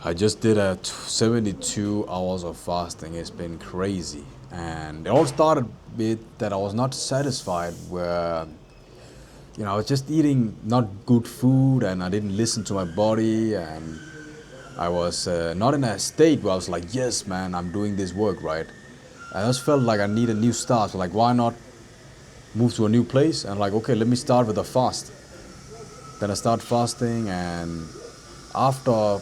I just did 72 hours of fasting. It's been crazy. And it all started with that I was not satisfied where, I was just eating not good food and I didn't listen to my body and I was not in a state where I was like, yes, man, I'm doing this work, right? I just felt like I need a new start. So like, why not move to a new place? And like, okay, let me start with a fast. Then I start fasting and after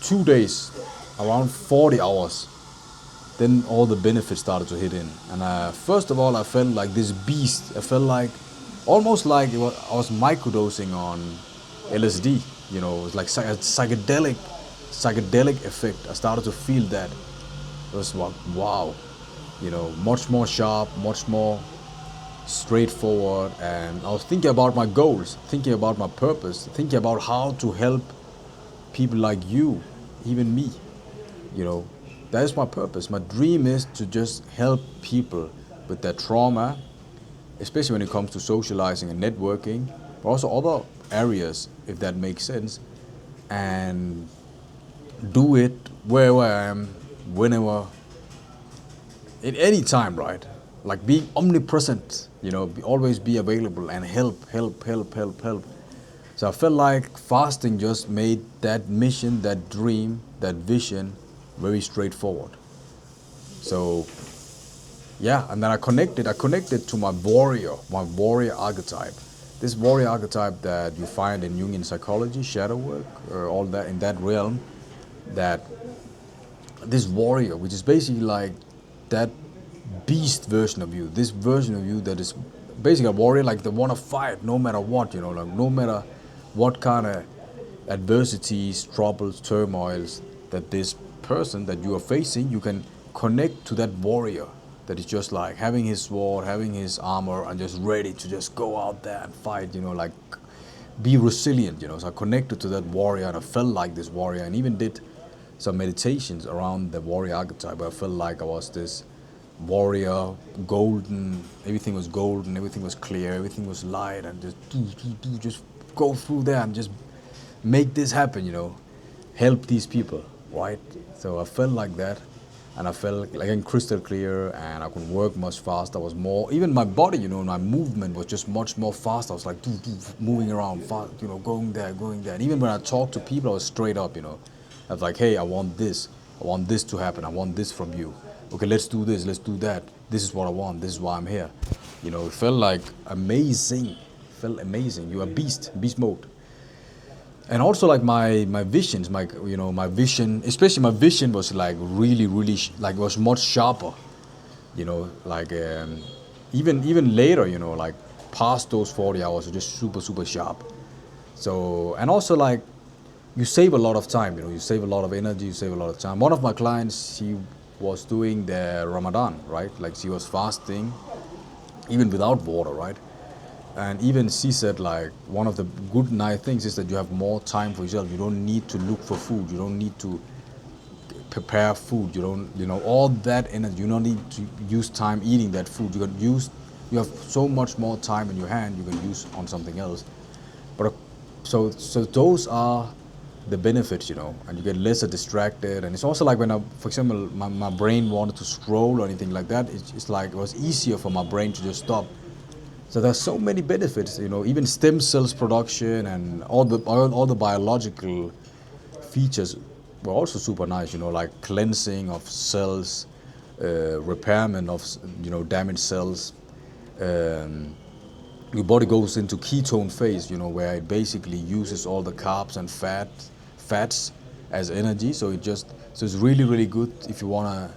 2 days, around 40 hours, then all the benefits started to hit in. And first of all, I felt like this beast. I felt like almost like I was microdosing on LSD. It was like a psychedelic effect. I started to feel that. It was like, wow, much more sharp, much more straightforward. And I was thinking about my goals, thinking about my purpose, thinking about how to help people like you, even me. You know, that is my purpose. My dream is to just help people with their trauma, especially when it comes to socializing and networking, but also other areas, if that makes sense, and do it wherever I am, whenever, at any time, right? Like being omnipresent, always be available and help, help, help, help, help. So I felt like fasting just made that mission, that dream, that vision very straightforward. So yeah, and then I connected to my warrior archetype. This warrior archetype that you find in Jungian psychology, shadow work, or all that in that realm, that this warrior, which is basically like that beast version of you, this version of you that is basically a warrior, like the want to fight no matter what, like no matter what kind of adversities, troubles, turmoils that this person that you are facing, you can connect to that warrior that is just like having his sword, having his armor, and just ready to just go out there and fight, like be resilient, So I connected to that warrior and I felt like this warrior and even did some meditations around the warrior archetype. I felt like I was this warrior, golden, everything was golden, everything was clear, everything was light, and just go through there and just make this happen, help these people, right? So I felt like that, and I felt like in crystal clear, and I could work much faster. I was more, even my body, my movement was just much more fast. I was like moving around, fast, going there, going there. And even when I talked to people, I was straight up, I was like, hey, I want this to happen, I want this from you. Okay, let's do this, let's do that. This is what I want, this is why I'm here. It felt like amazing, felt amazing. You're a beast mode. And also like my visions, my vision, especially my vision was like really like was much sharper, like even later, like past those 40 hours are just super sharp. So, and also like you save a lot of time, you save a lot of energy, you save a lot of time. One of my clients, she was doing the Ramadan, right? Like she was fasting even without water, right? And even she said like one of the good nice things is that you have more time for yourself. You don't need to look for food. You don't need to prepare food. You don't, all that energy. You don't need to use time eating that food. You have so much more time in your hand you can use on something else. But so those are the benefits, and you get lesser distracted. And it's also like when for example, my brain wanted to scroll or anything like that, it's like it was easier for my brain to just stop. So there's so many benefits, even stem cells production and all the biological features were also super nice, like cleansing of cells, repairment of damaged cells. Um, your body goes into ketone phase, where it basically uses all the carbs and fats as energy. So it's really good if you wanna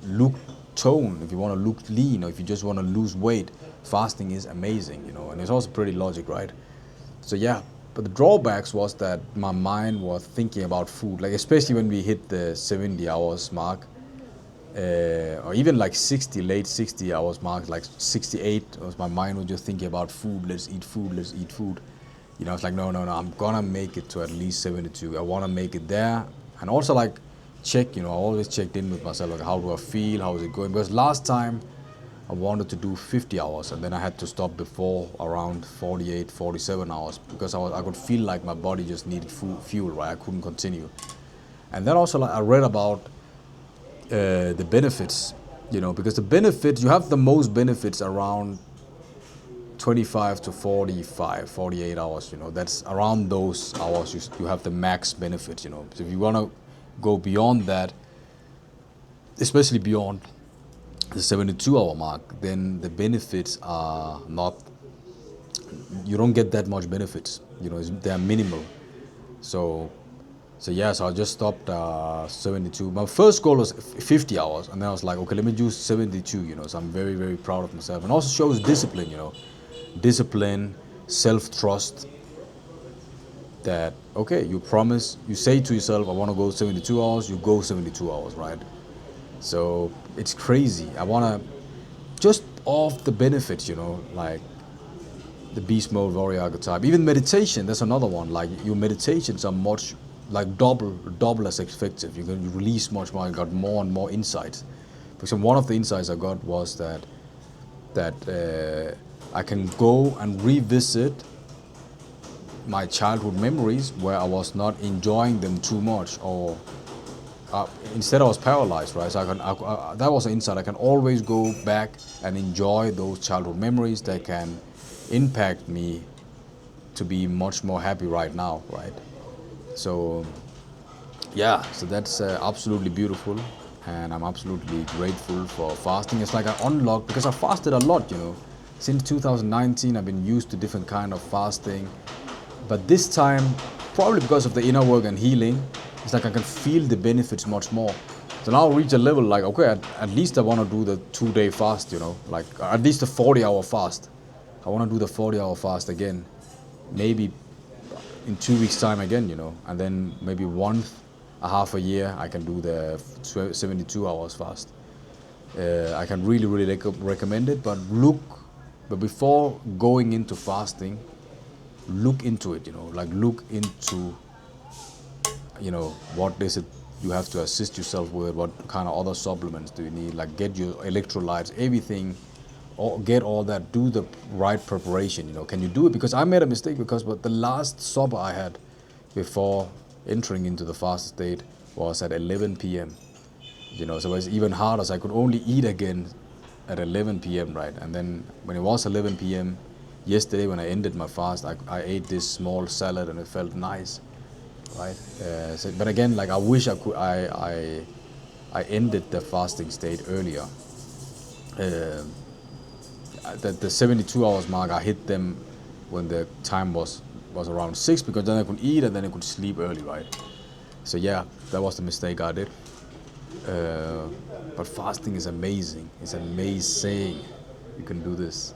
look tone, if you want to look lean, or if you just want to lose weight. Fasting is amazing, and it's also pretty logic, right? So yeah, but the drawbacks was that my mind was thinking about food, like especially when we hit the 70 hours mark, or even like 60, late 60 hours mark, like 68, was my mind was just thinking about food. Let's eat food. Let's eat food. It's like no. I'm gonna make it to at least 72. I want to make it there, and also like check. I always checked in with myself, like how do I feel? How is it going? Because last time I wanted to do 50 hours, and then I had to stop before around 48, 47 hours because I could feel like my body just needed fuel, right? I couldn't continue. And then also, like, I read about the benefits, because the benefits, you have the most benefits around 25 to 45, 48 hours, that's around those hours you have the max benefits, So if you want to go beyond that, especially beyond the 72-hour mark, then the benefits are not, you don't get that much benefits, they're minimal. So so I just stopped 72. My first goal was 50 hours, and then I was like, okay, let me do 72, so I'm very, very proud of myself. And also shows discipline, discipline, self-trust, that, okay, you promise, you say to yourself, I want to go 72 hours, you go 72 hours, right? So it's crazy. I want to, just off the benefits, like the beast mode, warrior archetype, even meditation, that's another one. Like, your meditations are much, like double as effective. You release much more, you got more and more insights. Because one of the insights I got was that I can go and revisit my childhood memories where I was not enjoying them too much, or instead I was paralyzed, right? So that was an insight. I can always go back and enjoy those childhood memories that can impact me to be much more happy right now, right? So yeah, so that's absolutely beautiful, and I'm absolutely grateful for fasting. It's like I unlocked, because I fasted a lot, Since 2019, I've been used to different kind of fasting, but this time, probably because of the inner work and healing, it's like I can feel the benefits much more. So now I reach a level like, okay, at least I want to do the 2-day fast, like at least a 40-hour fast. I want to do the 40-hour fast again, maybe in 2 weeks time again, and then maybe a half a year I can do the 72 hours fast. I can really, really recommend it, but before going into fasting, look into it, look into, what is it you have to assist yourself with, what kind of other supplements do you need, like get your electrolytes, everything, get all that, do the right preparation, can you do it? Because I made a mistake, because the last supper I had before entering into the fast state was at 11 p.m. So it was even harder, so I could only eat again at 11 p.m., right? And then when it was 11 p.m. yesterday, when I ended my fast, I ate this small salad, and it felt nice, right? But again, like, I wish I ended the fasting state earlier. The 72 hours mark, I hit them when the time was around 6, because then I could eat and then I could sleep early, right? So yeah, that was the mistake I did. But fasting is amazing. It's amazing. You can do this.